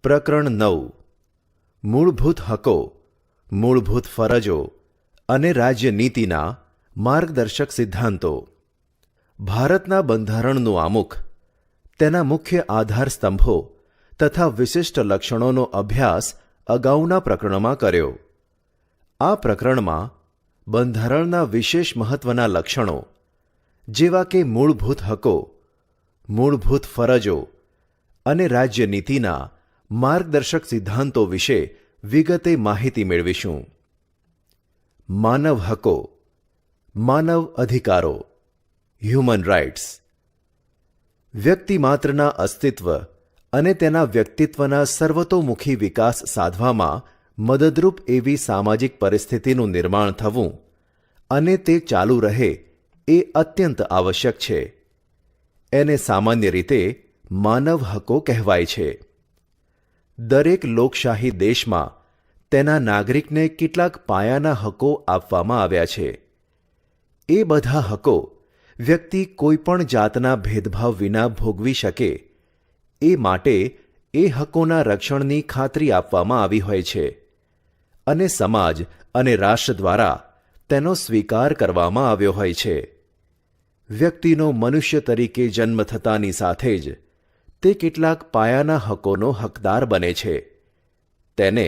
પ્રકરણ 9 મૂળભૂત હકો, મૂળભૂત ફરજો અને રાજ્યનીતિના માર્ગદર્શક સિદ્ધાંતો. ભારતના બંધારણનું આમુખ, તેના મુખ્ય આધારસ્તંભો તથા વિશિષ્ટ લક્ષણોનો અભ્યાસ અગાઉના પ્રકરણમાં કર્યો. આ પ્રકરણમાં બંધારણના વિશેષ મહત્વના લક્ષણો જેવા કે મૂળભૂત હકો, મૂળભૂત ફરજો અને રાજ્યનીતિના માર્ગદર્શક સિદ્ધાંતો વિશે વિગતે માહિતી મેળવીશું. માનવ હકો, માનવ અધિકારો, હ્યુમન રાઇટ્સ. વ્યક્તિમાત્રના અસ્તિત્વ અને તેના વ્યક્તિત્વના સર્વતોમુખી વિકાસ સાધવામાં મદદરૂપ એવી સામાજિક પરિસ્થિતિનું નિર્માણ થવું અને તે ચાલુ રહે એ અત્યંત આવશ્યક છે. એને સામાન્ય રીતે માનવ હકો કહેવાય છે. દરેક લોકશાહી દેશમાં તેના નાગરિકને કેટલાક પાયાના હકો આપવામાં આવ્યા છે. એ બધા હકો વ્યક્તિ કોઈપણ જાતના ભેદભાવ વિના ભોગવી શકે એ માટે એ હકોના રક્ષણની ખાતરી આપવામાં આવી હોય છે અને સમાજ અને રાષ્ટ્ર દ્વારા તેનો સ્વીકાર કરવામાં આવ્યો હોય છે. વ્યક્તિનો મનુષ્ય તરીકે જન્મ થતાની સાથે જ તે કેટલાક પાયાના હકોનો હકદાર બને છે. તેને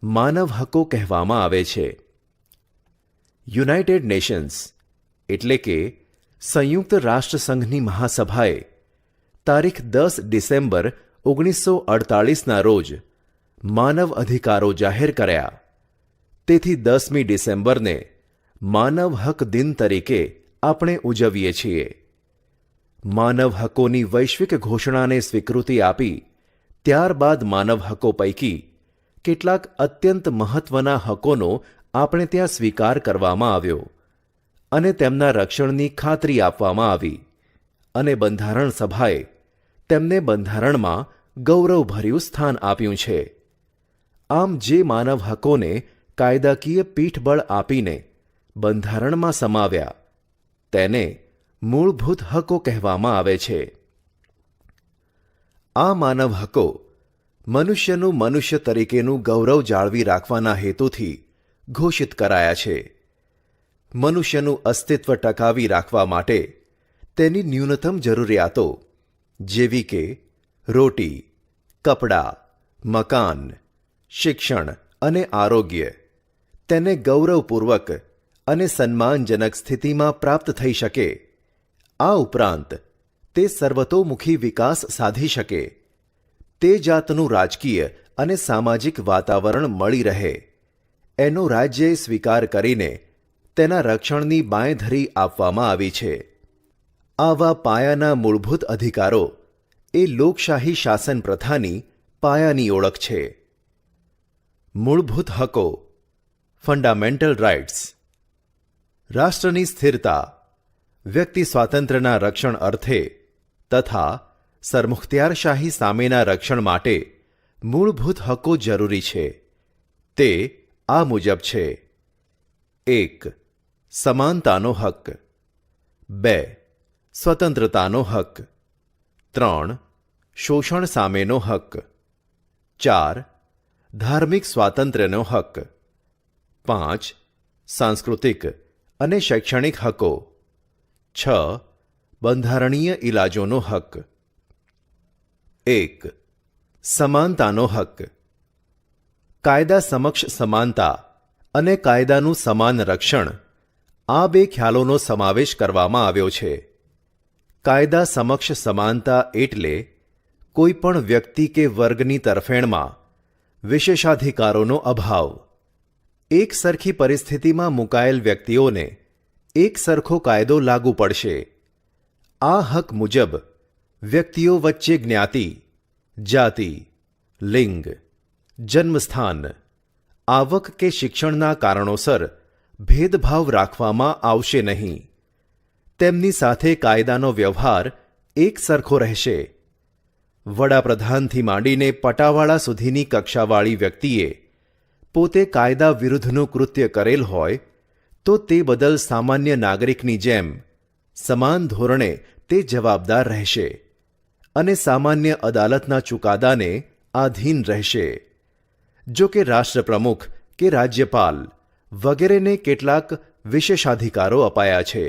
માનવ હકો કહેવામાં આવે છે. યુનાઇટેડ નેશન્સ એટલે કે સંયુક્ત રાષ્ટ્રસંઘની મહાસભાએ તારીખ 10 ડિસેમ્બર 1948ના રોજ માનવ અધિકારો જાહેર કર્યા. તેથી 10મી ડિસેમ્બરને માનવ હક દિન તરીકે આપણે ઉજવીએ છીએ. માનવ હકોની વૈશ્વિક ઘોષણાને સ્વીકૃતિ આપી ત્યારબાદ માનવ હકો પૈકી કેટલાક અત્યંત મહત્વના હકોનો આપણે ત્યાં સ્વીકાર કરવામાં આવ્યો અને તેમના રક્ષણની ખાતરી આપવામાં આવી અને બંધારણ સભાએ તેમને બંધારણમાં ગૌરવભર્યું સ્થાન આપ્યું છે. આમ જે માનવ હકોને કાયદાકીય પીઠબળ આપીને બંધારણમાં સમાવ્યા તેને મૂળભૂત હકો કહેવામાં આવે છે. આ માનવ હકો મનુષ્યનું મનુષ્ય તરીકેનું ગૌરવ જાળવી રાખવાના હેતુથી ઘોષિત કરાયા છે. મનુષ્યનું અસ્તિત્વ ટકાવી રાખવા માટે તેની ન્યૂનતમ જરૂરિયાતો જેવી કે રોટી, કપડાં, મકાન, શિક્ષણ અને આરોગ્ય તેને ગૌરવપૂર્વક અને સન્માનજનક સ્થિતિમાં પ્રાપ્ત થઈ શકે. આ ઉપરાંત તે સર્વતોમુખી વિકાસ સાધી શકે, તે જાતનું રાજકીય અને સામાજિક વાતાવરણ મળી રહે એનો રાજ્યએ સ્વીકાર કરીને તેના રક્ષણની બાંયધરી આપવામાં આવી છે. આવા પાયાના મૂળભૂત અધિકારો એ લોકશાહી શાસન પ્રથાની પાયાની ઓળખ છે. મૂળભૂત હકો, ફંડામેન્ટલ રાઇટ્સ. રાષ્ટ્રની સ્થિરતા, વ્યક્તિ સ્વાતંત્ર્યના રક્ષણ અર્થે તથા સરમુખત્યારશાહી સામેના રક્ષણ માટે મૂળભૂત હકો જરૂરી છે. તે આ મુજબ છે: 1. સમાનતાનો હક. 2. સ્વતંત્રતાનો હક. 3. શોષણ સામેનો હક. 4. ધાર્મિક સ્વાતંત્ર્યનો હક. 5. સાંસ્કૃતિક અને શૈક્ષણિક હકો. 6. બંધારણીય ઇલાજોનો હક. 1. સમાનતાનો હક. કાયદા સમક્ષ સમાનતા અને કાયદાનું સમાન રક્ષણ આ બે ખ્યાલોનો સમાવેશ કરવામાં આવ્યો છે. કાયદા સમક્ષ સમાનતા એટલે કોઈ પણ વ્યક્તિ કે વર્ગની તરફેણમાં વિશેષાધિકારોનો અભાવ. એક સરખી પરિસ્થિતિમાં મુકાયેલ વ્યક્તિઓને એક સરખો કાયદો લાગુ પડશે. આ હક મુજબ વ્યક્તિઓ વચ્ચે જ્ઞાતિ, જાતિ, લિંગ, જન્મસ્થાન, આવક કે શિક્ષણના કારણોસર ભેદભાવ રાખવામાં આવશે નહીં. તેમની સાથે કાયદાનો વ્યવહાર એક સરખો રહેશે. વડાપ્રધાનથી માંડીને પટાવાળા સુધીની કક્ષાવાળી વ્યક્તિએ પોતે કાયદા વિરુદ્ધનું કૃત્ય કરેલ હોય તો તે બદલ સામાન્ય નાગરિકની જેમ સમાન ધોરણે તે જવાબદાર રહેશે અને સામાન્ય અદાલતના ચુકાદાને આધીન રહેશે. જો કે રાષ્ટ્રપ્રમુખ કે રાજ્યપાલ વગેરેને કેટલાક વિશેષાધિકારો અપાયા છે.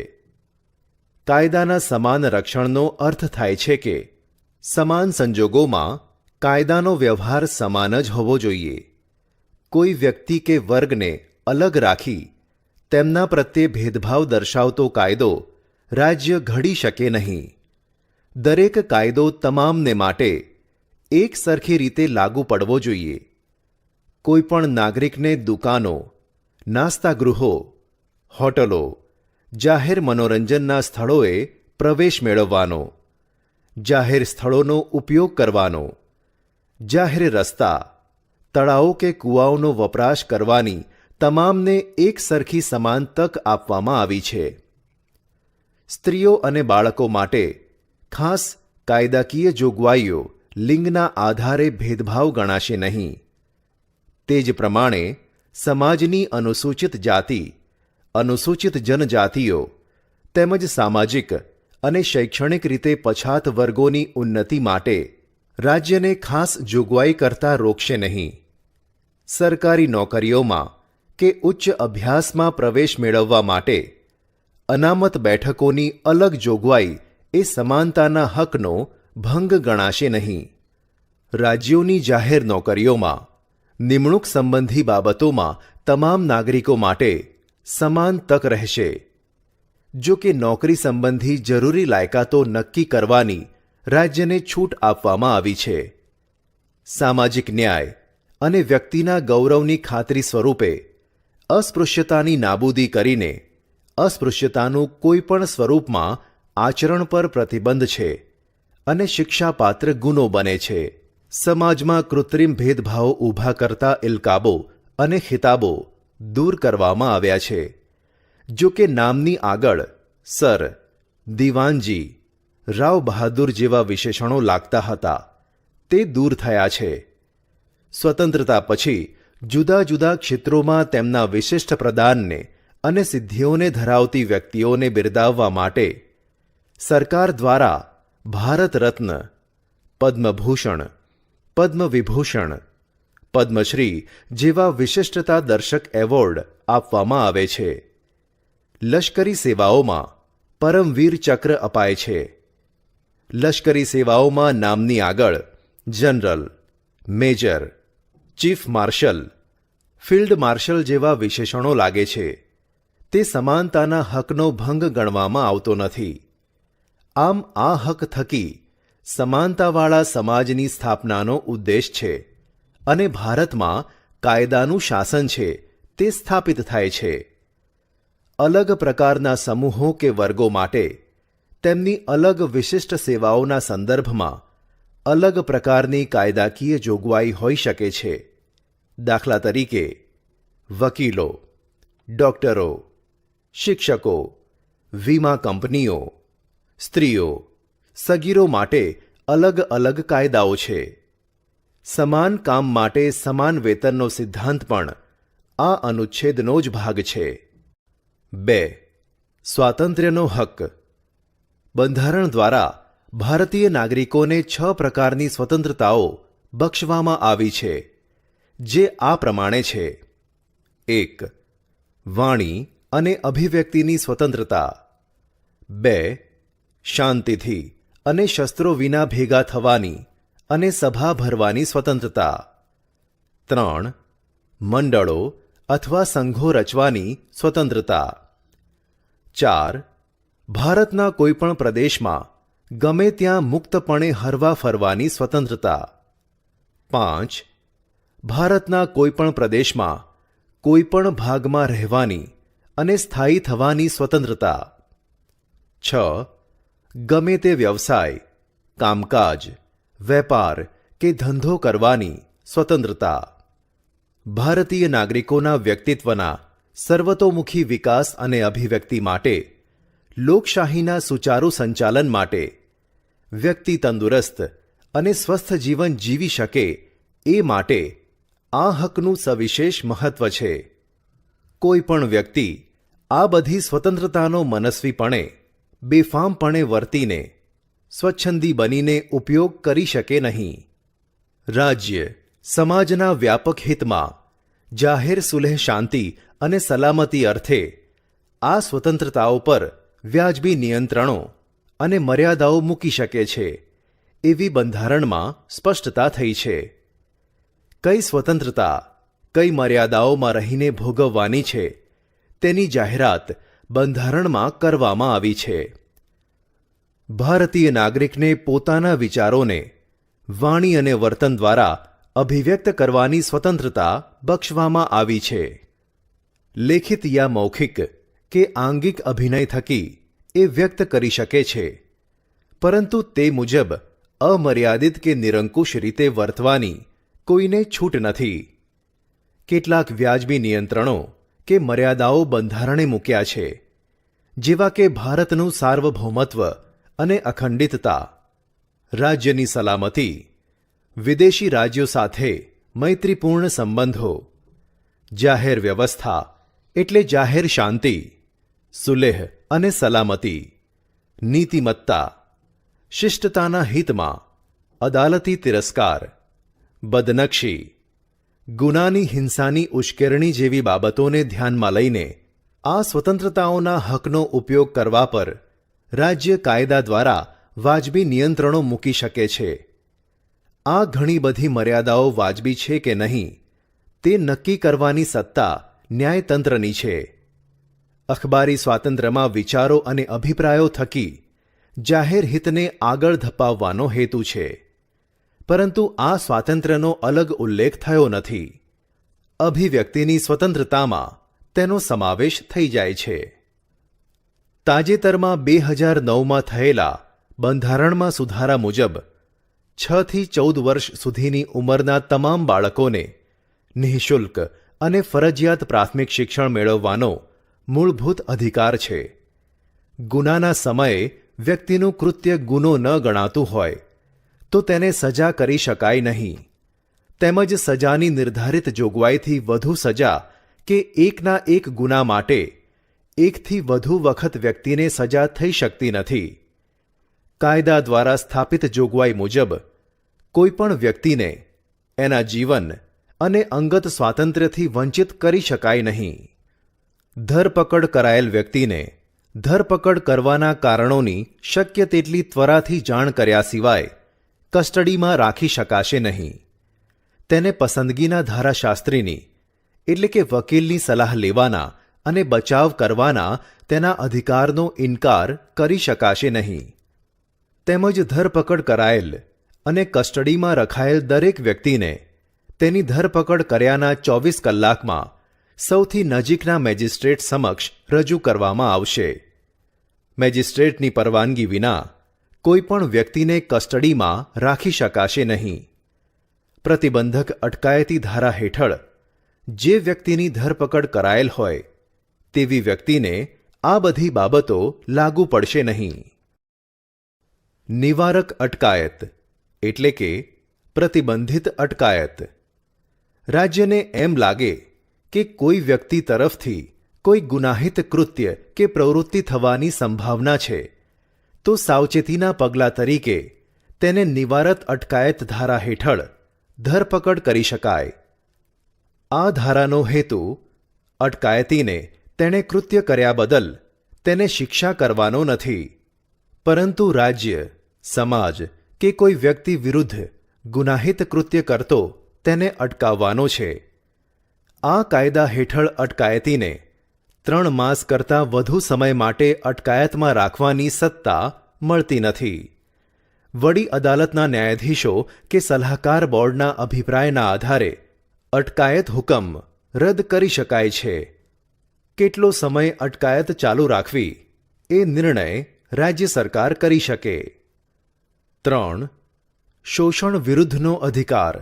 કાયદાના સમાન રક્ષણનો અર્થ થાય છે કે સમાન સંજોગોમાં કાયદાનો વ્યવહાર સમાન જ હોવો જોઈએ. કોઈ વ્યક્તિ કે વર્ગને અલગ રાખી તેમના પ્રત્યે ભેદભાવ દર્શાવતો કાયદો રાજ્ય ઘડી શકે નહીં. દરેક કાયદો તમામને માટે એક સરખી રીતે લાગુ પડવો જોઈએ. કોઈ પણ નાગરિકને દુકાનો, નાસ્તાગૃહો, હોટલો, જાહેર મનોરંજનના સ્થળોએ પ્રવેશ મેળવવાનો, જાહેર સ્થળોનો ઉપયોગ કરવાનો, જાહેર રસ્તા, તળાવો કે કૂવાઓનો વપરાશ કરવાની તમામને એક સરખી સમાન તક આપવામાં આવી છે. સ્ત્રીઓ અને બાળકો માટે ખાસ કાયદાકીય જોગવાઈઓ લિંગના આધારે ભેદભાવ ગણાશે નહીં. તે જ પ્રમાણે સમાજની અનુસૂચિત જાતિ, અનુસૂચિત જનજાતિઓ તેમજ સામાજિક અને શૈક્ષણિક રીતે પછાત વર્ગોની ઉન્નતિ માટે રાજ્યને ખાસ જોગવાઈ કરતા રોકશે નહીં. સરકારી નોકરીઓમાં કે ઉચ્ચ અભ્યાસમાં પ્રવેશ મેળવવા માટે અનામત બેઠકોની અલગ જોગવાઈ એ સમાનતાના હકનો ભંગ ગણાશે નહીં. રાજ્યોની જાહેર નોકરીઓમાં નિમણૂક સંબંધી બાબતોમાં તમામ નાગરિકો માટે સમાન તક રહેશે. જો કે નોકરી સંબંધી જરૂરી લાયકાતો નક્કી કરવાની રાજ્યને છૂટ આપવામાં આવી છે. સામાજિક ન્યાય અને વ્યક્તિના ગૌરવની ખાતરી સ્વરૂપે અસ્પૃશ્યતાની નાબૂદી કરીને અસ્પૃશ્યતાનું કોઈ પણ સ્વરૂપમાં આચરણ પર પ્રતિબંધ છે અને શિક્ષાપાત્ર ગુનો બને છે. સમાજમાં કૃત્રિમ ભેદભાવો ઊભા કરતા ઇલકાબો અને ખિતાબો દૂર કરવામાં આવ્યા છે. જો કે નામની આગળ સર, દીવાનજી, રાવ બહાદુર જેવા વિશેષણો લાગતા હતા, તે દૂર થયા છે. સ્વતંત્રતા પછી જુદા જુદા ક્ષેત્રોમાં તેમના વિશિષ્ટ પ્રદાનને અને સિદ્ધિઓને ધરાવતી વ્યક્તિઓને બિરદાવવા માટે સરકાર દ્વારા ભારત રત્ન, પદ્મભૂષણ, પદ્મવિભૂષણ, પદ્મશ્રી જેવા વિશિષ્ટતા દર્શક એવોર્ડ આપવામાં આવે છે. લશ્કરી સેવાઓમાં પરમવીર ચક્ર અપાય છે. લશ્કરી સેવાઓમાં નામની આગળ general, major, chief marshal, field marshal જેવા વિશેષણો લાગે છે. તે સમાનતાના હકનો ભંગ ગણવામાં આવતો નથી. આમ આ હક થકી સમાનતાવાળા સમાજની સ્થાપનાનો ઉદ્દેશ છે અને ભારતમાં કાયદાનું શાસન છે તે સ્થાપિત થાય છે. અલગ પ્રકારના સમૂહો કે વર્ગો માટે તેમની અલગ વિશિષ્ટ સેવાઓના સંદર્ભમાં અલગ પ્રકારની કાયદાકીય જોગવાઈ હોઈ શકે છે. દાખલા તરીકે વકીલો, ડોક્ટરો, શિક્ષકો, વીમા કંપનીઓ, સ્ત્રીઓ, સગીરો માટે અલગ અલગ કાયદાઓ છે. સમાન કામ માટે સમાન વેતનનો સિદ્ધાંત પણ આ અનુચ્છેદનો જ ભાગ છે. 2. સ્વાતંત્ર્યનો હક. બંધારણ દ્વારા ભારતીય નાગરિકોને 6 પ્રકારની સ્વતંત્રતાઓ બક્ષવામાં આવી છે, જે આ પ્રમાણે છે. 1. વાણી અને અભિવ્યક્તિની સ્વતંત્રતા. 2. શાંતિથી અને શસ્ત્રો વિના ભેગા થવાની અને સભા ભરવાની સ્વતંત્રતા. 3. મંડળો અથવા સંઘો રચવાની સ્વતંત્રતા. 4. ભારતના કોઈપણ પ્રદેશમાં ગમે ત્યાં મુક્તપણે હરવા ફરવાની સ્વતંત્રતા. 5. ભારતના કોઈપણ પ્રદેશમાં કોઈપણ ભાગમાં રહેવાની અને સ્થાયી થવાની સ્વતંત્રતા. 6. ગમે તે વ્યવસાય, કામકાજ, વેપાર કે ધંધો કરવાની સ્વતંત્રતા. ભારતીય નાગરિકોના વ્યક્તિત્વના સર્વતોમુખી વિકાસ અને અભિવ્યક્તિ માટે, લોકશાહીના સુચારુ સંચાલન માટે, વ્યક્તિ તંદુરસ્ત અને સ્વસ્થ જીવન જીવી શકે એ માટે આ હકનું સવિશેષ મહત્વ છે. કોઈ પણ વ્યક્તિ આ બધી સ્વતંત્રતાનો મનસ્વીપણે, બેફામપણે વર્તીને સ્વચ્છંદી બનીને ઉપયોગ કરી શકે નહીં. રાજ્ય સમાજના વ્યાપક હિતમાં જાહેર સુલેહ શાંતિ અને સલામતી અર્થે આ સ્વતંત્રતાઓ પર વ્યાજબી નિયંત્રણો અને મર્યાદાઓ મૂકી શકે છે એવી બંધારણમાં સ્પષ્ટતા થઈ છે. કઈ સ્વતંત્રતા કઈ મર્યાદાઓમાં રહીને ભોગવવાની છે તેની જાહેરાત બંધારણમાં કરવામાં આવી છે. ભારતીય નાગરિકને પોતાના વિચારોને વાણી અને વર્તન દ્વારા અભિવ્યક્ત કરવાની સ્વતંત્રતા બક્ષવામાં આવી છે. લેખિત યા મૌખિક કે આંગિક અભિનય થકી એ વ્યક્ત કરી શકે છે, પરંતુ તે મુજબ અમર્યાદિત કે નિરંકુશ રીતે વર્તવાની કોઈને છૂટ નથી. કેટલાક વ્યાજબી નિયંત્રણો કે મર્યાદાઓ બંધારણે મૂક્યા છે, જેવા કે ભારતનું સાર્વભૌમત્વ અને અખંડિતતા, રાજ્યની સલામતી, વિદેશી રાજ્યો સાથે મૈત્રીપૂર્ણ સંબંધો, જાહેર વ્યવસ્થા એટલે જાહેર શાંતિ, સુલેહ અને સલામતી, નીતિમત્તા, શિષ્ટતાના હિતમાં અદાલતી તિરસ્કાર, બદનક્ષી, ગુનાની હિંસાની ઉશ્કેરણી જેવી બાબતોને ધ્યાનમાં લઈને આ સ્વતંત્રતાઓના હકનો ઉપયોગ કરવા પર રાજ્ય કાયદા દ્વારા વાજબી નિયંત્રણો મૂકી શકે છે. આ ઘણી બધી મર્યાદાઓ વાજબી છે કે નહીં તે નક્કી કરવાની સત્તા ન્યાયતંત્રની છે. અખબારી સ્વાતંત્ર્યમાં વિચારો અને અભિપ્રાયો થકી જાહેર હિતને આગળ ધપાવવાનો હેતુ છે, પરંતુ આ સ્વાતંત્ર્યનો અલગ ઉલ્લેખ થયો નથી. અભિવ્યક્તિની સ્વતંત્રતામાં તેનો સમાવેશ થઈ જાય છે. તાજેતરમાં 2009માં થયેલા બંધારણમાં સુધારા મુજબ 6 થી 14 વર્ષ સુધીની ઉંમરના તમામ બાળકોને નિઃશુલ્ક અને ફરજિયાત પ્રાથમિક શિક્ષણ મેળવવાનો મૂળભૂત અધિકાર છે. ગુનાના સમયે વ્યક્તિનું કૃત્ય ગુનો ન ગણાતું હોય તો તેને સજા કરી શકાય નહીં, તેમજ સજાની નિર્ધારિત જોગવાઈથી વધુ સજા કે એકના એક ગુના માટે એકથી વધુ વખત વ્યક્તિને સજા થઈ શકતી નથી. કાયદા દ્વારા સ્થાપિત જોગવાઈ મુજબ કોઈપણ વ્યક્તિને એના જીવન અને અંગત સ્વાતંત્ર્યથી વંચિત કરી શકાય નહીં. ધરપકડ કરાયેલ વ્યક્તિને ધરપકડ કરવાના કારણોની શક્ય તેટલી ત્વરાથી જાણ કર્યા સિવાય કસ્ટડીમાં રાખી શકાશે નહીં. તેને પસંદગીના ધારાશાસ્ત્રીની એટલે કે વકીલની સલાહ લેવાના અને બચાવ કરવાના તેના અધિકારનો ઇનકાર કરી શકાશે નહીં. તેમજ ધરપકડ કરાયેલ અને કસ્ટડીમાં રખાયેલ દરેક વ્યક્તિને તેની ધરપકડ કર્યાના 24 કલાકમાં સૌથી નજીકના મેજિસ્ટ્રેટ સમક્ષ રજૂ કરવામાં આવશે. મેજિસ્ટ્રેટની પરવાનગી વિના કોઈપણ વ્યક્તિને કસ્ટડીમાં રાખી શકાશે નહીં. પ્રતિબંધક અટકાયતી ધારા હેઠળ જે વ્યક્તિની ધરપકડ કરાયેલ હોય તેવી વ્યક્તિને આ બધી બાબતો લાગુ પડશે નહીં. નિવારક અટકાયત એટલે કે પ્રતિબંધિત અટકાયત. રાજ્યને એમ લાગે કે કોઈ વ્યક્તિ તરફથી કોઈ ગુનાહિત કૃત્ય કે પ્રવૃત્તિ થવાની સંભાવના છે તો સાવચેતીના પગલાં તરીકે તેને નિવારક અટકાયત ધારા હેઠળ ધરપકડ કરી શકાય. આ ધારાનો હેતુ અટકાયતીને તેણે કૃત્ય કર્યા બદલ તેને શિક્ષા કરવાનો નથી, પરંતુ રાજ્ય, સમાજ કે કોઈ વ્યક્તિ વિરુદ્ધ ગુનાહિત કૃત્ય કરતો તેને અટકાવવાનો છે. આ કાયદા હેઠળ અટકાયતીને 3 માસ કરતાં વધુ સમય માટે અટકાયતમાં રાખવાની સત્તા મળતી નથી. વડી અદાલતના ન્યાયાધીશો કે સલાહકાર બોર્ડના અભિપ્રાયના આધારે અટકાયત હુકમ રદ કરી શકાય છે. કેટલો સમય અટકાયત ચાલુ રાખવી એ નિર્ણય રાજ્ય સરકાર કરી શકે. 3. શોષણ વિરુદ્ધનો અધિકાર.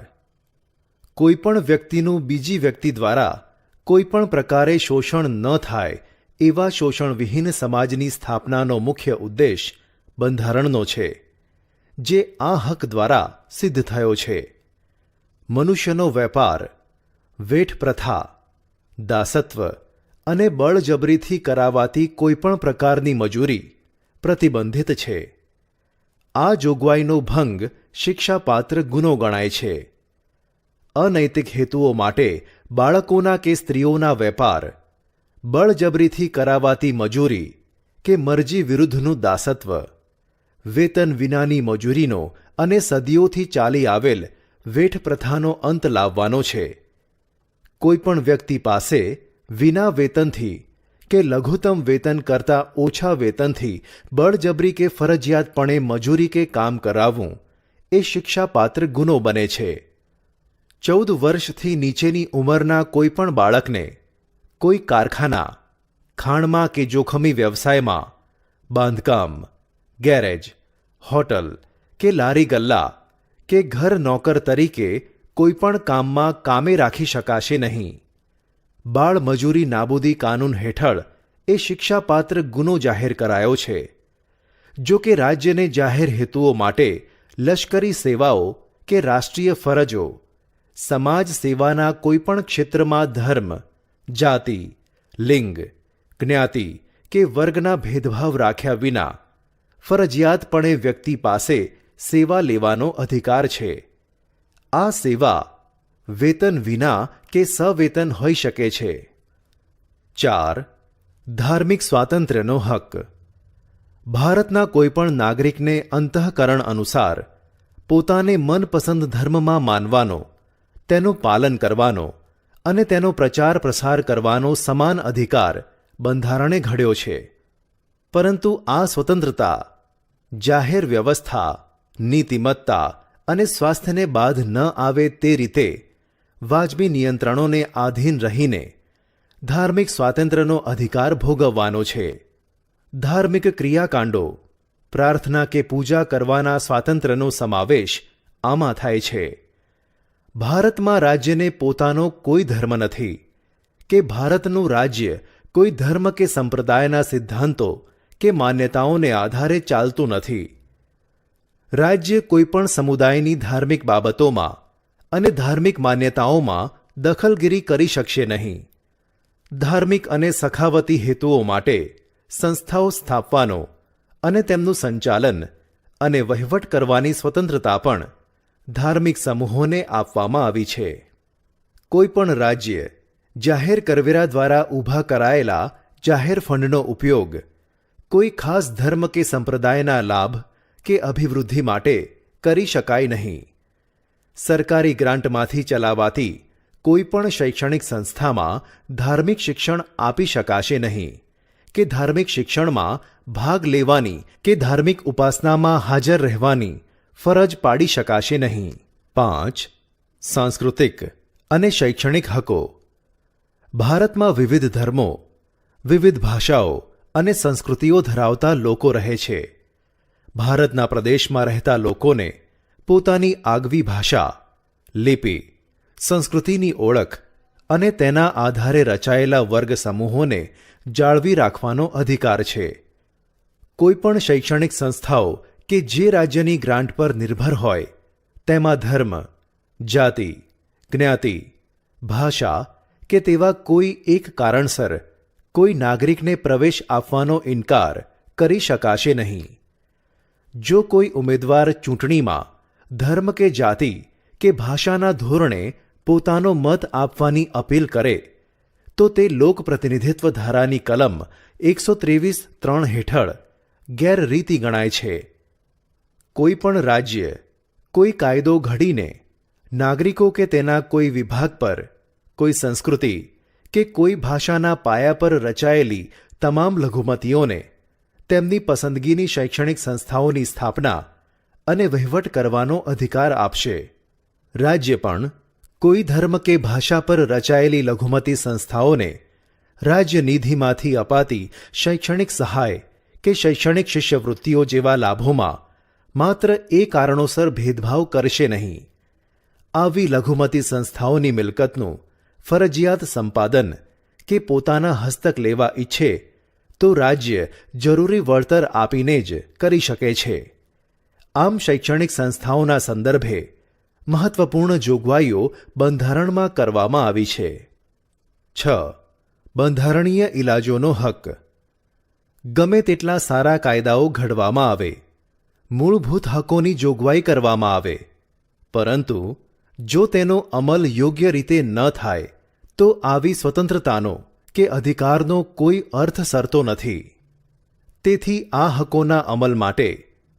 કોઈપણ વ્યક્તિનું બીજી વ્યક્તિ દ્વારા કોઈપણ પ્રકારે શોષણ ન થાય એવા શોષણવિહીન સમાજની સ્થાપનાનો મુખ્ય ઉદ્દેશ બંધારણનો છે, જે આ હક દ્વારા સિદ્ધ થયો છે. મનુષ્યનો વેપાર, વેઠ પ્રથા, દાસત્વ અને બળજબરીથી કરાવાતી કોઈપણ પ્રકારની મજૂરી પ્રતિબંધિત છે. આ જોગવાઈનો ભંગ શિક્ષાપાત્ર ગુનો ગણાય છે. અનૈતિક હેતુઓ માટે બાળકોના કે સ્ત્રીઓના વેપાર, બળજબરીથી કરાવાતી મજૂરી કે મરજી વિરુદ્ધનું દાસત્વ, વેતન વિનાની મજૂરીનો અને સદીઓથી ચાલી આવેલ વેઠ પ્રથાનો અંત લાવવાનો છે. કોઈપણ વ્યક્તિ પાસે વિના વેતનથી કે લઘુત્તમ વેતન કરતાં ઓછા વેતનથી બળજબરી કે ફરજિયાતપણે મજૂરી કે કામ કરાવવું એ શિક્ષાપાત્ર ગુનો બને છે. 14 વર્ષથી નીચેની ઉંમરના કોઈપણ બાળકને કોઈ કારખાના, ખાણમાં કે જોખમી વ્યવસાયમાં, બાંધકામ, ગેરેજ, હોટલ કે લારી ગલ્લા કે ઘર નોકર તરીકે કોઈપણ કામમાં કામે રાખી શકાશે નહીં. બાળ મજૂરી નાબૂદી કાનૂન હેઠળ એ શિક્ષાપાત્ર ગુનો જાહેર કરાયો છે. જો કે રાજ્યને જાહેર હેતુઓ માટે લશ્કરી સેવાઓ કે રાષ્ટ્રીય ફરજો, સમાજ સેવાના કોઈપણ ક્ષેત્રમાં ધર્મ, જાતિ, લિંગ, જ્ઞાતિ કે વર્ગના ભેદભાવ રાખ્યા વિના ફરજિયાતપણે વ્યક્તિ પાસે સેવા લેવાનો અધિકાર છે. આ સેવા વેતન વિના કે સવેતન હોઈ શકે છે. 4. ધાર્મિક સ્વાતંત્ર્યનો હક. ભારતના કોઈપણ નાગરિકને અંતઃકરણ અનુસાર પોતાને મનપસંદ ધર્મમાં માનવાનો, તેનું પાલન કરવાનો અને તેનો પ્રચાર પ્રસાર કરવાનો સમાન અધિકાર બંધારણે ઘડ્યો છે. પરંતુ આ સ્વતંત્રતા જાહેર વ્યવસ્થા, નીતિમત્તા અને સ્વાસ્થ્યને બાધ ન આવે તે રીતે વાજબી નિયંત્રણોને આધીન રહીને ધાર્મિક સ્વાતંત્ર્યનો અધિકાર ભોગવવાનો છે. ધાર્મિક ક્રિયાકાંડો, પ્રાર્થના કે પૂજા કરવાના સ્વાતંત્ર્યનો સમાવેશ આમાં થાય છે. ભારતમાં રાજ્યને પોતાનો કોઈ ધર્મ નથી કે ભારતનું રાજ્ય કોઈ ધર્મ કે સંપ્રદાયના સિદ્ધાંતો કે માન્યતાઓને આધારે ચાલતું નથી. રાજ્ય કોઈપણ સમુદાયની ધાર્મિક બાબતોમાં અને ધાર્મિક માન્યતાઓમાં દખલગીરી કરી શકશે નહીં. ધાર્મિક અને સખાવતી હેતુઓ માટે સંસ્થાઓ સ્થાપવાનો અને તેમનું સંચાલન અને વહીવટ કરવાની સ્વતંત્રતા પણ ધાર્મિક સમૂહોને આપવામાં આવી છે. કોઈપણ રાજ્ય જાહેર કરવેરા દ્વારા ઊભા કરાયેલા જાહેર ફંડનો ઉપયોગ કોઈ ખાસ ધર્મ કે સંપ્રદાયના લાભ કે અભિવૃદ્ધિ માટે કરી શકાય નહીં. સરકારી ગ્રાન્ટમાંથી ચલાવાતી કોઈપણ શૈક્ષણિક સંસ્થામાં ધાર્મિક શિક્ષણ આપી શકાશે નહીં કે ધાર્મિક શિક્ષણમાં ભાગ લેવાની કે ધાર્મિક ઉપાસનામાં હાજર રહેવાની ફરજ પાડી શકાશે નહીં. 5. સાંસ્કૃતિક અને શૈક્ષણિક હકો. ભારતમાં વિવિધ ધર્મો, વિવિધ ભાષાઓ અને સંસ્કૃતિઓ ધરાવતા લોકો રહે છે. ભારતના પ્રદેશમાં રહેતા લોકોને પોતાની આગવી ભાષા, લિપિ, સંસ્કૃતિની ઓળખ અને તેના આધારે રચાયેલા વર્ગ સમૂહોને જાળવી રાખવાનો અધિકાર છે. કોઈપણ શૈક્ષણિક સંસ્થાઓ કે જે રાજ્યની ગ્રાન્ટ પર નિર્ભર હોય તેમાં ધર્મ, જાતિ, જ્ઞાતિ, ભાષા કે તેવા કોઈ એક કારણસર કોઈ નાગરિકને પ્રવેશ આપવાનો ઇનકાર કરી શકાશે નહીં. જો કોઈ ઉમેદવાર ચૂંટણીમાં ધર્મ કે જાતિ કે ભાષાના ધોરણે પોતાનો મત આપવાની અપીલ કરે તો તે લોકપ્રતિનિધિત્વ ધારાની કલમ 123(3) હેઠળ ગેરરીતિ ગણાય છે. કોઈ પણ રાજ્ય કોઈ કાયદો ઘડીને નાગરિકો કે તેના કોઈ વિભાગ પર, કોઈ સંસ્કૃતિ કે કોઈ ભાષાના પાયા પર રચાયેલી તમામ લઘુમતીઓને તેમની પસંદગીની શૈક્ષણિક સંસ્થાઓની સ્થાપના અને વહીવટ કરવાનો અધિકાર આપશે. રાજ્ય પણ કોઈ ધર્મ કે ભાષા પર રચાયેલી લઘુમતી સંસ્થાઓને રાજ્ય નિધિમાંથી અપાતી શૈક્ષણિક સહાય કે શૈક્ષણિક શિષ્યવૃત્તિઓ જેવા લાભોમાં માત્ર એ કારણોસર ભેદભાવ કરશે નહીં. આવી લઘુમતી સંસ્થાઓની મિલકતનું ફરજિયાત સંપાદન કે પોતાના હસ્તક લેવા ઈચ્છે તો રાજ્ય જરૂરી વળતર આપીને જ કરી શકે છે. આમ શૈક્ષણિક સંસ્થાઓના સંદર્ભે મહત્વપૂર્ણ જોગવાઈઓ બંધારણમાં કરવામાં આવી છે. 6. બંધારણીય ઇલાજોનો હક. ગમે તેટલા સારા કાયદાઓ ઘડવામાં આવે, મૂળભૂત હકોની જોગવાઈ કરવામાં આવે, પરંતુ જો તેનો અમલ યોગ્ય રીતે ન થાય તો આવી સ્વતંત્રતાનો કે અધિકારનો કોઈ અર્થ સરતો નથી. તેથી આ હકોના અમલ માટે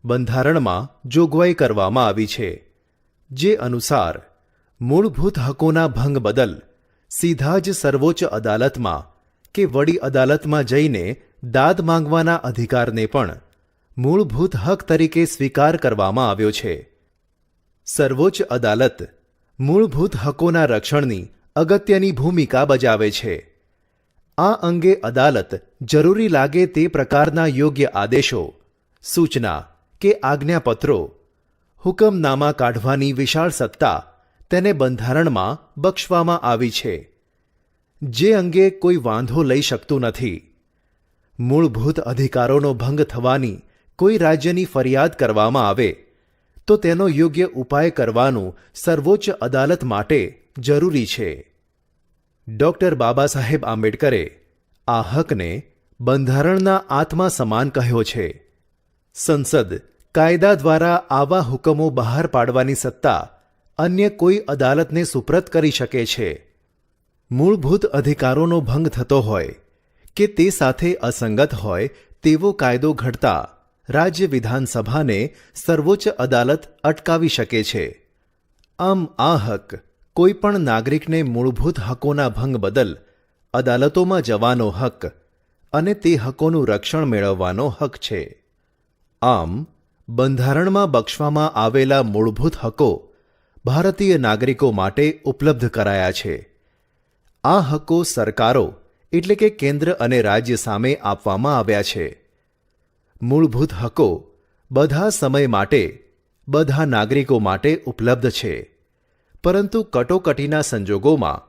બંધારણમાં જોગવાઈ કરવામાં આવી છે, જે અનુસાર મૂળભૂત હકોના ભંગ બદલ સીધા જ સર્વોચ્ચ અદાલતમાં કે વડી અદાલતમાં જઈને દાદ માંગવાના અધિકારને પણ મૂળભૂત હક તરીકે સ્વીકાર કરવામાં આવ્યો છે. સર્વોચ્ચ અદાલત મૂળભૂત હકોના રક્ષણની અગત્યની ભૂમિકા બજાવે છે. આ અંગે અદાલત જરૂરી લાગે તે પ્રકારના યોગ્ય આદેશો, સૂચના કે આજ્ઞાપત્રો, હુકમનામા કાઢવાની વિશાળ સત્તા તેને બંધારણમાં બક્ષવામાં આવી છે, જે અંગે કોઈ વાંધો લઈ શકતું નથી. મૂળભૂત અધિકારોનો ભંગ થવાની કોઈ રાજ્યની ફરિયાદ કરવામાં આવે તો તેનો યોગ્ય ઉપાય કરવાનું સર્વોચ્ચ અદાલત માટે જરૂરી છે. ડૉક્ટર બાબા સાહેબ આંબેડકરે આ હકને બંધારણના આત્મા સમાન કહ્યો છે. સંસદ કાયદા દ્વારા આવા હુકમો બહાર પાડવાની સત્તા અન્ય કોઈ અદાલતને સુપ્રત કરી શકે છે. મૂળભૂત અધિકારોનો ભંગ થતો હોય કે તે સાથે અસંગત હોય તેવો કાયદો ઘડતા રાજ્ય વિધાનસભાને સર્વોચ્ચ અદાલત અટકાવી શકે છે. આમ આ હક કોઈ પણ નાગરિકને મૂળભૂત હકોના ભંગ બદલ અદાલતોમાં જવાનો હક અને તે હકોનું રક્ષણ મેળવવાનો હક છે. આમ બંધારણમાં બક્ષવામાં આવેલા મૂળભૂત હકો ભારતીય નાગરિકો માટે ઉપલબ્ધ કરાયા છે. આ હકો સરકારો એટલે કે કેન્દ્ર અને રાજ્ય સામે આપવામાં આવ્યા છે. મૂળભૂત હકો બધા સમય માટે બધા નાગરિકો માટે ઉપલબ્ધ છે, પરંતુ કટોકટીના સંજોગોમાં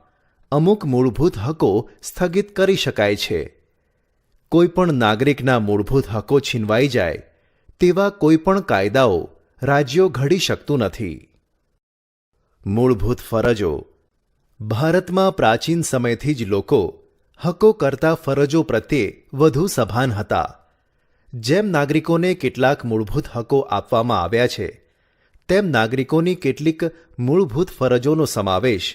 અમુક મૂળભૂત હકો સ્થગિત કરી શકાય છે. કોઈપણ નાગરિકના મૂળભૂત હકો છીનવાઈ જાય તેવા કોઈપણ કાયદાઓ રાજ્યો ઘડી શકતું નથી. મૂળભૂત ફરજો. ભારતમાં પ્રાચીન સમયથી જ લોકો હકો કરતા ફરજો પ્રત્યે વધુ સભાન હતા. જેમ નાગરિકોને કેટલાક મૂળભૂત હકો આપવામાં આવ્યા છે, તેમ નાગરિકોની કેટલીક મૂળભૂત ફરજોનો સમાવેશ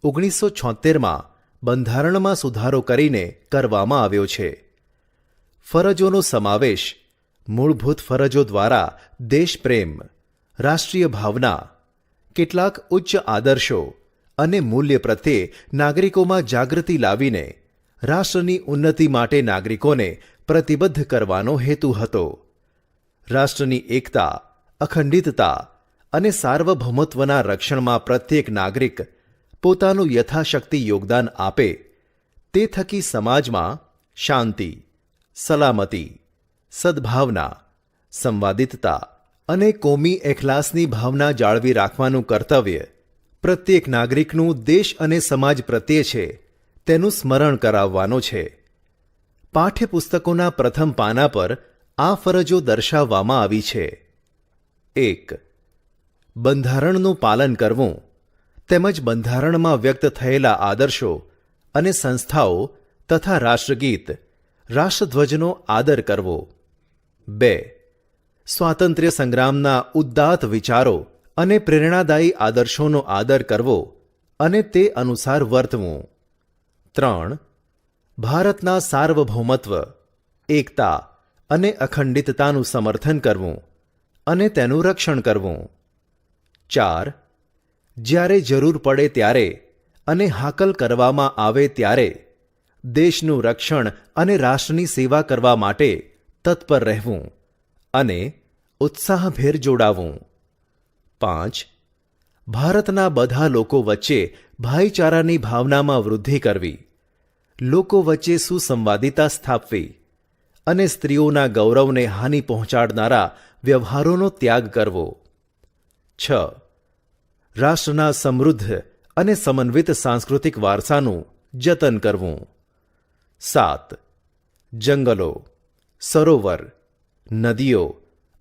1976માં બંધારણમાં સુધારો કરીને કરવામાં આવ્યો છે. ફરજોનો સમાવેશ મૂળભૂત ફરજો દ્વારા દેશપ્રેમ, રાષ્ટ્રીય ભાવના, કેટલાક ઉચ્ચ આદર્શો અને મૂલ્ય પ્રત્યે નાગરિકોમાં જાગૃતિ લાવીને રાષ્ટ્રની ઉન્નતિ માટે નાગરિકોને પ્રતિબદ્ધ કરવાનો હેતુ હતો. રાષ્ટ્રની એકતા, અખંડિતતા અને સાર્વભૌમત્વના રક્ષણમાં પ્રત્યેક નાગરિક પોતાનું યથાશક્તિ યોગદાન આપે તે થકી સમાજમાં શાંતિ, સલામતી, સદ્ભાવના, સંવાદિતતા અને કોમી એખલાસની ભાવના જાળવી રાખવાનું કર્તવ્ય પ્રત્યેક નાગરિકનું દેશ અને સમાજ પ્રત્યે છે તેનું સ્મરણ કરાવવાનો છે. પાઠ્યપુસ્તકોના પ્રથમ પાના પર આ ફરજો દર્શાવવામાં આવી છે. 1. બંધારણનું પાલન કરવું તેમજ બંધારણમાં વ્યક્ત થયેલા આદર્શો અને સંસ્થાઓ તથા રાષ્ટ્રગીત, રાષ્ટ્રધ્વજનો આદર કરવો. 2. સ્વાતંત્ર્ય સંગ્રામના ઉદ્દાત વિચારો અને પ્રેરણાદાયી આદર્શોનો આદર કરવો અને તે અનુસાર વર્તવું. 3. ભારતના સાર્વભૌમત્વ, એકતા અને અખંડિતતાનું સમર્થન કરવું અને તેનું રક્ષણ કરવું. 4. જ્યારે જરૂર પડે ત્યારે અને હાકલ કરવામાં આવે ત્યારે દેશનું રક્ષણ અને રાષ્ટ્રની સેવા કરવા માટે તત્પર રહેવું અને ઉત્સાહભેર જોડાવું. 5. ભારતના બધા લોકો વચ્ચે ભાઈચારાની ભાવનામાં વૃદ્ધિ કરવી, લોકો વચ્ચે સુસંવાદિતા સ્થાપવી અને સ્ત્રીઓના ગૌરવને હાનિ પહોંચાડનારા વ્યવહારોનો ત્યાગ કરવો. 6. રાષ્ટ્રના સમૃદ્ધ અને સમન્વિત સાંસ્કૃતિક વારસાનું જતન કરવું. 7. જંગલો, સરોવર, નદીઓ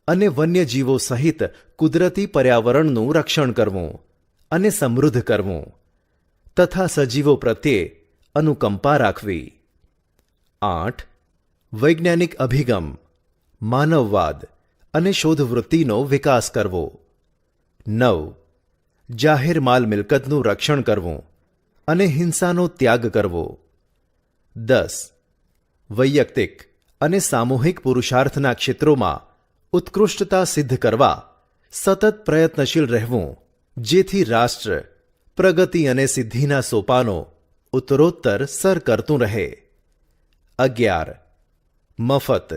અને વન્યજીવો સહિત કુદરતી પર્યાવરણનું રક્ષણ કરવું અને સમૃદ્ધ કરવું તથા સજીવો પ્રત્યે અનુકંપા રાખવી. 8. વૈજ્ઞાનિક અભિગમ, માનવવાદ અને શોધવૃત્તિનો વિકાસ કરવો. 9. જાહેર માલ મિલકતનું રક્ષણ કરવું અને હિંસાનો ત્યાગ કરવો. 10. વૈયક્તિક અને સામૂહિક પુરુષાર્થના ક્ષેત્રોમાં ઉત્કૃષ્ટતા સિદ્ધ કરવા સતત પ્રયત્નશીલ રહેવું, જેથી રાષ્ટ્ર પ્રગતિ અને સિદ્ધિના સોપાનો ઉત્તરોત્તર સર કરતું રહે. 11. મફત,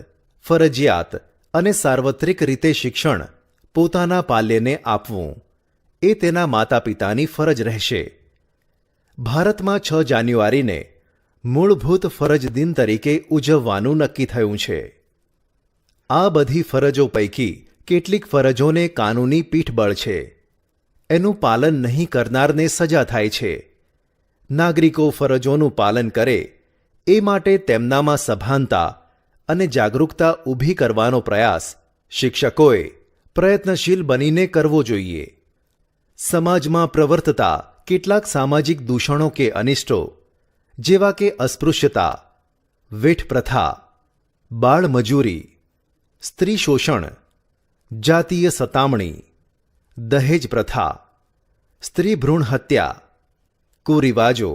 ફરજિયાત અને સાર્વત્રિક રીતે શિક્ષણ પોતાના પાલ્યને આપવું એ તેના માતા પિતાની ફરજ રહેશે. ભારતમાં 6 જાન્યુઆરીને મૂળભૂત ફરજ દિન તરીકે ઉજવવાનું નક્કી થયું છે. આ બધી ફરજો પૈકી કેટલીક ફરજોને કાનૂની પીઠબળ છે. એનું પાલન નહીં કરનારને સજા થાય છે. નાગરિકો ફરજોનું પાલન કરે એ માટે તેમનામાં સભાનતા અને જાગૃતતા ઊભી કરવાનો પ્રયાસ શિક્ષકોએ પ્રયત્નશીલ બનીને કરવો જોઈએ. સમાજમાં પ્રવર્તતા કેટલાક સામાજિક દૂષણો કે અનિષ્ટો જેવા કે અસ્પૃશ્યતા, વેઠ પ્રથા, બાળમજૂરી, સ્ત્રી શોષણ, જાતીય સતામણી, દહેજ પ્રથા, સ્ત્રી ભ્રૂણ હત્યા, કુરિવાજો,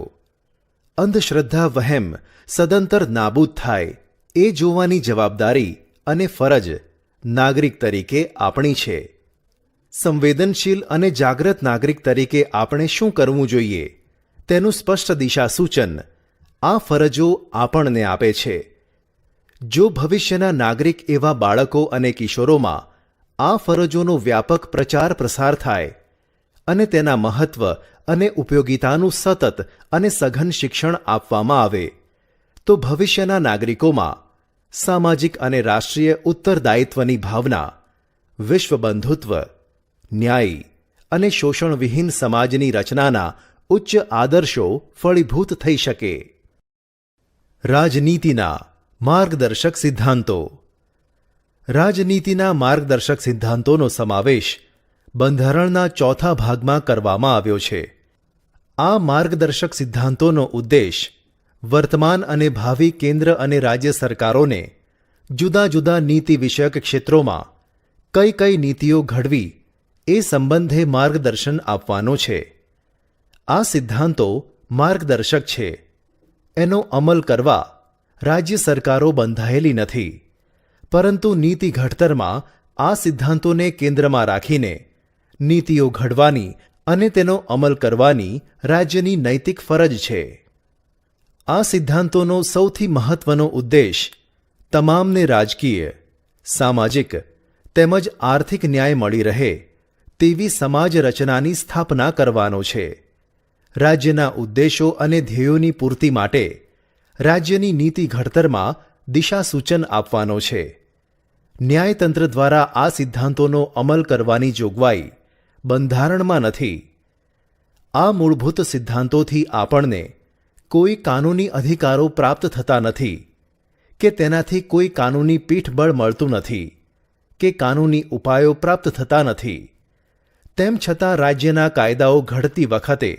અંધશ્રદ્ધા વહેમ સદંતર નાબૂદ થાય એ જોવાની જવાબદારી અને ફરજ નાગરિક તરીકે આપણી છે. સંવેદનશીલ અને જાગૃત નાગરિક તરીકે આપણે શું કરવું જોઈએ તેનું સ્પષ્ટ દિશા સૂચન આ ફરજો આપણને આપે છે. જો ભવિષ્યના નાગરિક એવા બાળકો અને કિશોરોમાં આ ફરજોનો વ્યાપક પ્રચાર પ્રસાર થાય અને તેના મહત્વ અને ઉપયોગિતાનું સતત અને સઘન શિક્ષણ આપવામાં આવે તો ભવિષ્યના નાગરિકોમાં સામાજિક અને રાષ્ટ્રીય ઉત્તરદાયિત્વની ભાવના, વિશ્વ બંધુત્વ, ન્યાયી અને શોષણવિહીન સમાજની રચનાના ઉચ્ચ આદર્શો ફળીભૂત થઈ શકે. રાજનીતિના માર્ગદર્શક સિદ્ધાંતો. રાજનીતિના માર્ગદર્શક સિદ્ધાંતોનો સમાવેશ બંધારણના 4થા ભાગમાં કરવામાં આવ્યો છે. આ માર્ગદર્શક સિદ્ધાંતોનો ઉદ્દેશ વર્તમાન અને ભાવિ કેન્દ્ર અને રાજ્ય સરકારોને જુદા જુદા નીતિ વિષયક ક્ષેત્રોમાં કઈ કઈ નીતિઓ ઘડવી એ સંબંધે માર્ગદર્શન આપવાનો છે. આ સિદ્ધાંતો માર્ગદર્શક છે. એનો અમલ કરવા રાજ્ય સરકારો બંધાયેલી નથી, પરંતુ નીતિ ઘડતરમાં આ સિદ્ધાંતોને કેન્દ્રમાં રાખીને નીતિઓ ઘડવાની અને તેનો અમલ કરવાની રાજ્યની નૈતિક ફરજ છે. આ સિદ્ધાંતોનો સૌથી મહત્વનો ઉદ્દેશ તમામને રાજકીય, સામાજિક તેમજ આર્થિક ન્યાય મળી રહે તેવી સમાજ રચનાની સ્થાપના કરવાનો છે. રાજ્યના ઉદ્દેશો અને ધ્યેયોની પૂર્તિ માટે રાજ્યની નીતિ ઘડતરમાં દિશાસૂચન આપવાનો છે. ન્યાયતંત્ર દ્વારા આ સિદ્ધાંતોનો અમલ કરવાની જોગવાઈ બંધારણમાં નથી. આ મૂળભૂત સિદ્ધાંતોથી આપણને કોઈ કાનૂની અધિકારો પ્રાપ્ત થતા નથી કે તેનાથી કોઈ કાનૂની પીઠબળ મળતું નથી કે કાનૂની ઉપાયો પ્રાપ્ત થતા નથી. તેમ છતાં રાજ્યના કાયદાઓ ઘડતી વખતે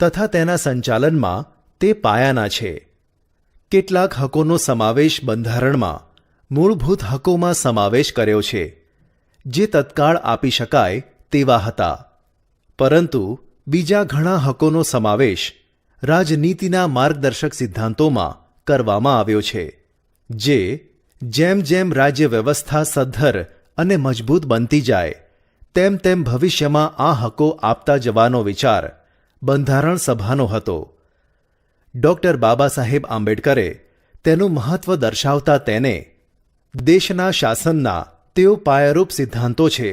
તથા તેના સંચાલનમાં તે પાયાના છે. કેટલાક હકોનો સમાવેશ બંધારણમાં મૂળભૂત હકોમાં સમાવેશ કર્યો છે જે તત્કાળ આપી શકાય તેવા હતા, પરંતુ બીજા ઘણા હકોનો સમાવેશ રાજનીતિના માર્ગદર્શક સિદ્ધાંતોમાં કરવામાં આવ્યો છે, જે જેમ જેમ રાજ્ય વ્યવસ્થા સદ્ધર અને મજબૂત બનતી જાય તેમ તેમ ભવિષ્યમાં આ હકો આપતા જવાનો વિચાર બંધારણ સભાનો હતો. ડૉક્ટર બાબા સાહેબ આંબેડકરે તેનું મહત્વ દર્શાવતા તેને દેશના શાસનના તેઓ પાયારૂપ સિદ્ધાંતો છે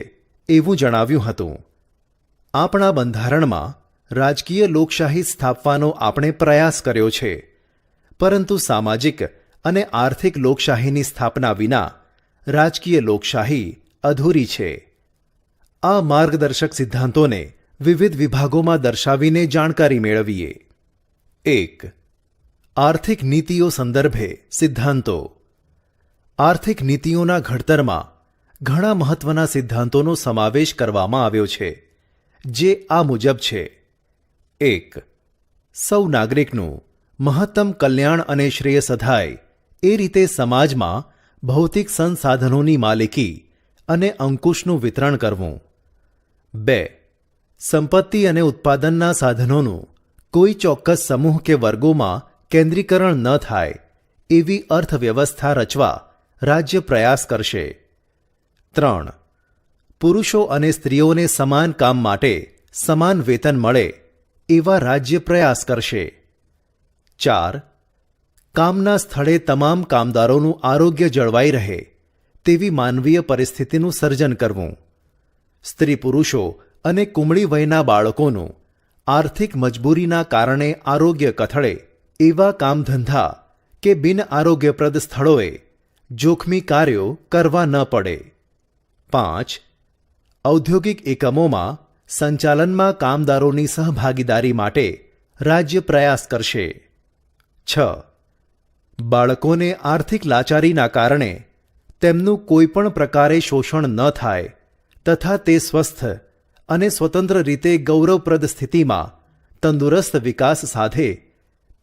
એવું જણાવ્યું હતું. આપણા બંધારણમાં રાજકીય લોકશાહી સ્થાપવાનો આપણે પ્રયાસ કર્યો છે, પરંતુ સામાજિક અને આર્થિક લોકશાહીની સ્થાપના વિના રાજકીય લોકશાહી અધૂરી છે. આ માર્ગદર્શક સિદ્ધાંતોને વિવિધ વિભાગોમાં દર્શાવીને જાણકારી મેળવીએ. 1. આર્થિક નીતિઓ સંદર્ભે સિદ્ધાંતો. આર્થિક નીતિઓના ઘડતરમાં ઘણા મહત્વના સિદ્ધાંતોનો સમાવેશ કરવામાં આવ્યો છે, જે આ મુજબ છે. 1. સૌ નાગરિકનું મહત્તમ કલ્યાણ અને શ્રેય સધાય એ રીતે સમાજમાં ભૌતિક સંસાધનોની માલિકી અને અંકુશનું વિતરણ કરવું. 2. સંપત્તિ અને ઉત્પાદનના સાધનોનું કોઈ ચોક્કસ સમૂહ કે વર્ગોમાં કેન્દ્રીકરણ ન થાય એવી અર્થવ્યવસ્થા રચવા રાજ્ય પ્રયાસ કરશે. 3. પુરુષો અને સ્ત્રીઓને સમાન કામ માટે સમાન વેતન મળે એવા રાજ્ય પ્રયાસ કરશે. 4. કામના સ્થળે તમામ કામદારોનું આરોગ્ય જળવાઈ રહે તેવી માનવીય પરિસ્થિતિનું સર્જન કરવું. સ્ત્રી પુરુષો અને કુમળી વયના બાળકોનું આર્થિક મજબૂરીના કારણે આરોગ્ય કથળે એવા કામધંધા કે બિન આરોગ્યપ્રદ સ્થળોએ જોખમી કાર્યો કરવા ન પડે. 5. ઔદ્યોગિક એકમોમાં સંચાલનમાં કામદારોની સહભાગીદારી માટે રાજ્ય પ્રયાસ કરશે. 6. બાળકોને આર્થિક લાચારીના કારણે તેમનું કોઈપણ પ્રકારે શોષણ ન થાય તથા તે સ્વસ્થ અને સ્વતંત્ર રીતે ગૌરવપ્રદ સ્થિતિમાં તંદુરસ્ત વિકાસ સાધે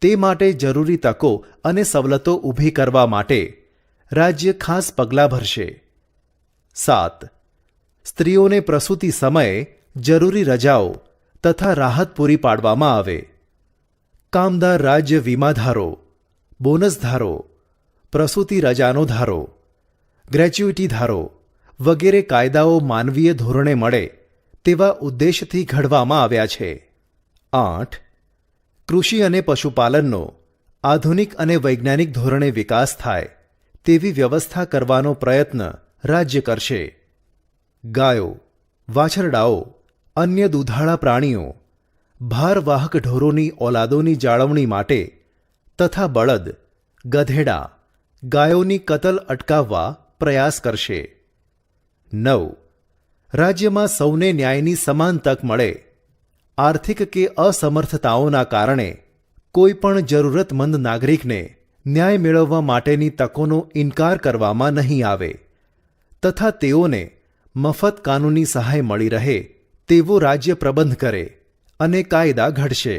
તે માટે જરૂરી તકો અને સવલતો ઊભી કરવા માટે રાજ્ય ખાસ પગલાં ભરશે. 7. સ્ત્રીઓને પ્રસૂતિ સમયે જરૂરી રજાઓ તથા રાહત પૂરી પાડવામાં આવે. કામદાર રાજ્ય વીમા ધારો, બોનસ ધારો, પ્રસૂતિ રજાનો ધારો, ગ્રેચ્યુઇટી ધારો વગેરે કાયદાઓ માનવીય ધોરણે મળે તેવા ઉદ્દેશથી ઘડવામાં આવ્યા છે. 8. કૃષિ અને પશુપાલનનો આધુનિક અને વૈજ્ઞાનિક ધોરણે વિકાસ થાય તેવી વ્યવસ્થા કરવાનો પ્રયત્ન રાજ્ય કરશે. ગાયો, વાછરડાઓ, અન્ય દૂધાળા પ્રાણીઓ, ભારવાહક ઢોરોની ઓલાદોની જાળવણી માટે તથા બળદ, ગધેડા, ગાયોની કતલ અટકાવવા પ્રયાસ કરશે. 9. રાજ્યમાં સૌને ન્યાયની સમાન તક મળે. આર્થિક કે અસમર્થતાઓના કારણે કોઈ પણ જરૂરતમંદ નાગરિકને ન્યાય મેળવવા માટેની તકોનો ઇનકાર કરવામાં નહીં આવે તથા તેઓને મફત કાનૂની સહાય મળી રહે તેવો રાજ્ય પ્રબંધ કરે અને કાયદા ઘડશે.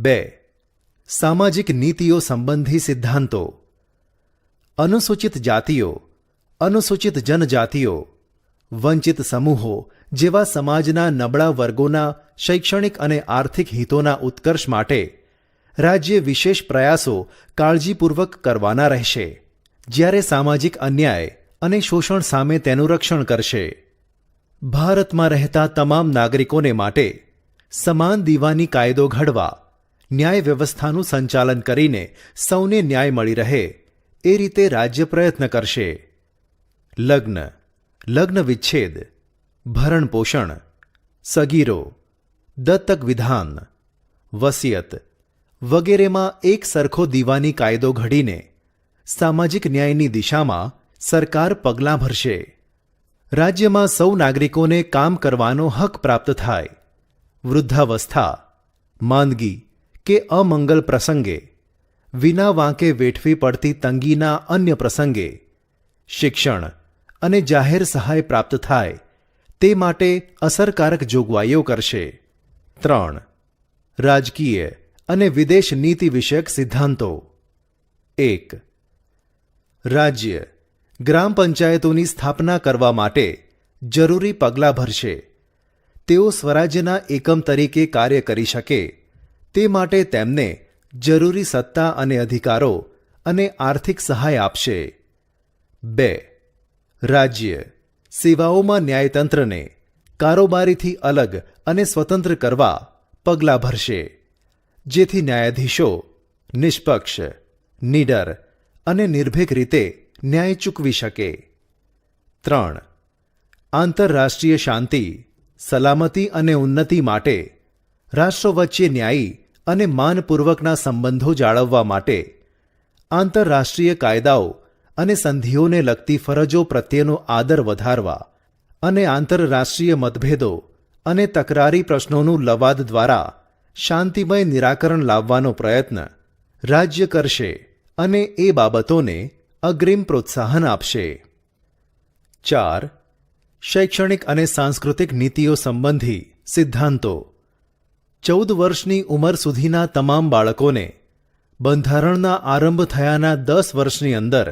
2. સામાજિક નીતિઓ સંબંધી સિદ્ધાંતો. અનુસૂચિત જાતિઓ, અનુસૂચિત જનજાતિઓ, વંચિત સમૂહો જેવા સમાજના નબળા વર્ગોના શૈક્ષણિક અને આર્થિક હિતોના ઉત્કર્ષ માટે રાજ્ય વિશેષ પ્રયાસો કાળજીપૂર્વક કરવાના રહેશે, જ્યારે સામાજિક અન્યાય અને શોષણ સામે તેનું રક્ષણ કરશે. ભારતમાં રહેતા તમામ નાગરિકોને માટે સમાન દીવાની કાયદો ઘડવા, ન્યાય વ્યવસ્થાનું સંચાલન કરીને સૌને ન્યાય મળી રહે એ રીતે રાજ્ય પ્રયત્ન કરશે. લગ્ન, લગ્ન વિચ્છેદ, ભરણ પોષણ, સગીરો, દત્તક વિધાન, વસિયત વગેરેમાં એક સરખો દીવાની કાયદો ઘડીને સામાજિક ન્યાયની દિશામાં સરકાર પગલાં ભરશે. રાજ્યમાં સૌ નાગરિકોને કામ કરવાનો હક પ્રાપ્ત થાય. વૃદ્ધાવસ્થા, માંદગી કે અમંગલ પ્રસંગે, વિના વાંકે વેઠવી પડતી તંગીના અન્ય પ્રસંગે શિક્ષણ અને જાહેર સહાય પ્રાપ્ત થાય તે માટે અસરકારક જોગવાઈઓ કરશે. 3. રાજકીય અને વિદેશ નીતિ વિષયક સિદ્ધાંતો. 1. રાજ્ય ગ્રામ પંચાયતોની સ્થાપના કરવા માટે જરૂરી પગલાં ભરશે. તેઓ સ્વરાજ્યના એકમ તરીકે કાર્ય કરી શકે તે માટે તેમને જરૂરી સત્તા અને અધિકારો અને આર્થિક સહાય આપશે. 2. રાજ્ય સેવાઓમાં ન્યાયતંત્રને કારોબારીથી અલગ અને સ્વતંત્ર કરવા પગલાં ભરશે, જેથી ન્યાયાધીશો નિષ્પક્ષ, નીડર અને નિર્ભીક રીતે ન્યાય ચૂકવી શકે. 3. આંતરરાષ્ટ્રીય શાંતિ, સલામતી અને ઉન્નતિ માટે રાષ્ટ્રો વચ્ચે ન્યાયી અને માનપૂર્વકના સંબંધો જાળવવા માટે આંતરરાષ્ટ્રીય કાયદાઓ અને સંધિઓને લગતી ફરજો પ્રત્યેનો આદર વધારવા અને આંતરરાષ્ટ્રીય મતભેદો અને તકરારી પ્રશ્નોનું લવાદ દ્વારા શાંતિમય નિરાકરણ લાવવાનો પ્રયત્ન રાજ્ય કરશે અને એ બાબતોને અગ્રિમ પ્રોત્સાહન આપશે. 4. શૈક્ષણિક અને સાંસ્કૃતિક નીતિઓ સંબંધી સિદ્ધાંતો. 14 વર્ષની ઉંમર સુધીના તમામ બાળકોને બંધારણના આરંભ થયાના 10 વર્ષની અંદર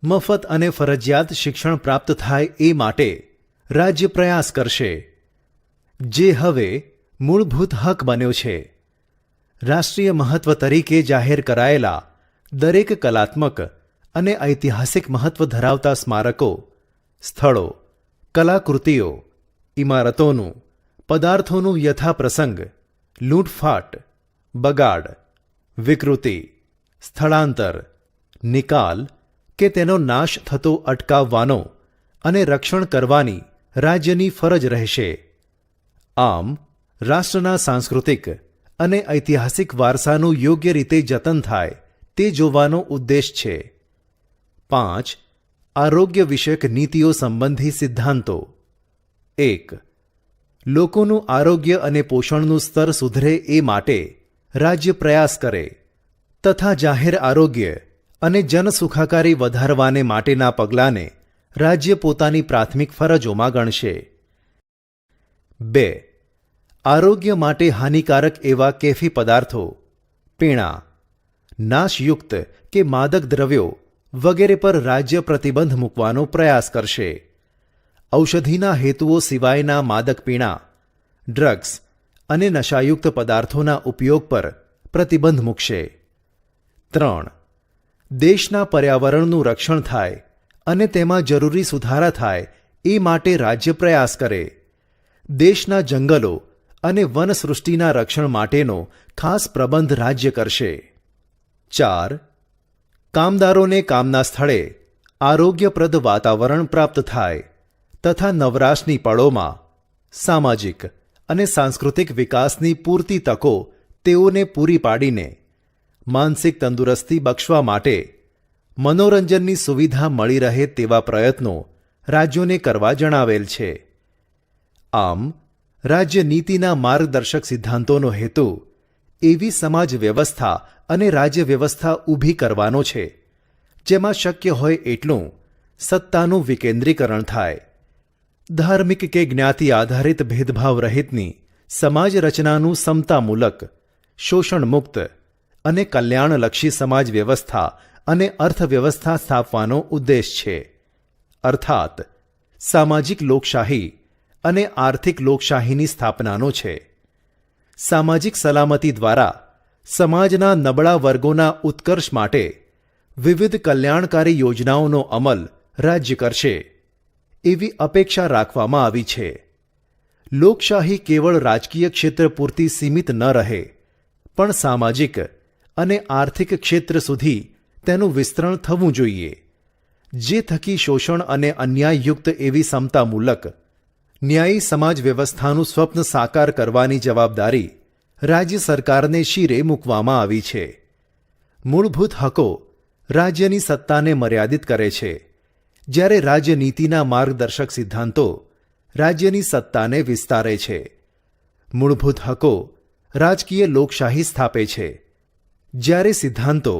મફત અને ફરજિયાત શિક્ષણ પ્રાપ્ત થાય એ માટે રાજ્ય પ્રયાસ કરશે. જે હવે મૂળભૂત હક બન્યો છે. રાષ્ટ્રીય મહત્વ તરીકે જાહેર કરાયેલા દરેક કલાત્મક અને ઐતિહાસિક મહત્વ ધરાવતા સ્મારકો, સ્થળો, કલાકૃતિઓ, ઇમારતોનું, પદાર્થોનું યથાપ્રસંગ લૂંટફાટ, બગાડ, વિકૃતિ, સ્થળાંતર, નિકાલ કે તેનો નાશ થતો અટકાવવાનો અને રક્ષણ કરવાની રાજ્યની ફરજ રહેશે. આમ રાષ્ટ્રના સાંસ્કૃતિક અને ઐતિહાસિક વારસાનું યોગ્ય રીતે જતન થાય તે જોવાનો ઉદ્દેશ છે. 5. આરોગ્ય વિષયક નીતિઓ સંબંધી સિદ્ધાંતો. 1. લોકોનું આરોગ્ય અને પોષણનું સ્તર સુધરે એ માટે રાજ્ય પ્રયાસ કરે તથા જાહેર આરોગ્ય અને જનસુખાકારી વધારવાને માટેના પગલાંને રાજ્ય પોતાની પ્રાથમિક ફરજોમાં ગણશે. 2. આરોગ્ય માટે હાનિકારક એવા કેફી પદાર્થો, પીણા, નાશયુક્ત કે માદક દ્રવ્યો વગેરે પર રાજ્ય પ્રતિબંધ મૂકવાનો પ્રયાસ કરશે. ઔષધિના હેતુઓ સિવાયના માદક પીણા, ડ્રગ્સ અને નશાયુક્ત પદાર્થોના ઉપયોગ પર પ્રતિબંધ મૂકશે. 3. દેશના પર્યાવરણનું રક્ષણ થાય અને તેમાં જરૂરી સુધારા થાય એ માટે રાજ્ય પ્રયાસ કરે. દેશના જંગલો અને વનસૃષ્ટિના રક્ષણ માટેનો ખાસ પ્રબંધ રાજ્ય કરશે. 4. કામદારોને કામના સ્થળે આરોગ્યપ્રદ વાતાવરણ પ્રાપ્ત થાય તથા નવરાશની પળોમાં સામાજિક અને સાંસ્કૃતિક વિકાસની પૂરતી તકો તેઓને પૂરી પાડીને માનસિક તંદુરસ્તી બક્ષવા માટે મનોરંજનની સુવિધા મળી રહે તેવા પ્રયત્નો રાજ્યોને કરવા જણાવેલ છે. આમ રાજ્ય નીતિના માર્ગદર્શક સિદ્ધાંતોનો હેતુ એવી સમાજ વ્યવસ્થા અને રાજ્ય વ્યવસ્થા ઊભી કરવાનો છે જેમાં શક્ય હોય એટલું સત્તાનું વિકેન્દ્રીકરણ થાય, ધાર્મિક કે જ્ઞાતિ આધારિત ભેદભાવ રહિતની સમાજ રચનાનું સમતામૂલક, શોષણમુક્ત અને કલ્યાણલક્ષી સમાજ વ્યવસ્થા અને અર્થવ્યવસ્થા સ્થાપવાનો ઉદ્દેશ છે. અર્થાત સામાજિક લોકશાહી અને આર્થિક લોકશાહીની સ્થાપનાનો છે. સામાજિક સલામતી દ્વારા સમાજના નબળા વર્ગોના ઉત્કર્ષ માટે વિવિધ કલ્યાણકારી યોજનાઓનો અમલ રાજ્ય કરશે એવી અપેક્ષા રાખવામાં આવી છે. લોકશાહી કેવળ રાજકીય ક્ષેત્ર પૂરતી સીમિત ન રહે પણ સામાજિક અને આર્થિક ક્ષેત્ર સુધી તેનું વિસ્તરણ થવું જોઈએ, જે થકી શોષણ અને અન્યાયયુક્ત એવી સમતામૂલક, ન્યાયી સમાજ વ્યવસ્થાનું સ્વપ્ન સાકાર કરવાની જવાબદારી રાજ્ય સરકારને શિરે મૂકવામાં આવી છે. મૂળભૂત હકો રાજ્યની સત્તાને મર્યાદિત કરે છે, જ્યારે રાજ્યનીતિના માર્ગદર્શક સિદ્ધાંતો રાજ્યની સત્તાને વિસ્તારે છે. મૂળભૂત હકો રાજકીય લોકશાહી સ્થાપે છે, જ્યારે સિદ્ધાંતો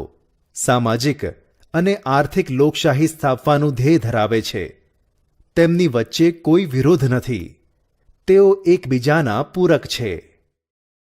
સામાજિક અને આર્થિક લોકશાહી સ્થાપવાનું ધ્યેય ધરાવે છે. તેમની વચ્ચે કોઈ વિરોધ નથી, તેઓ એકબીજાના પૂરક છે.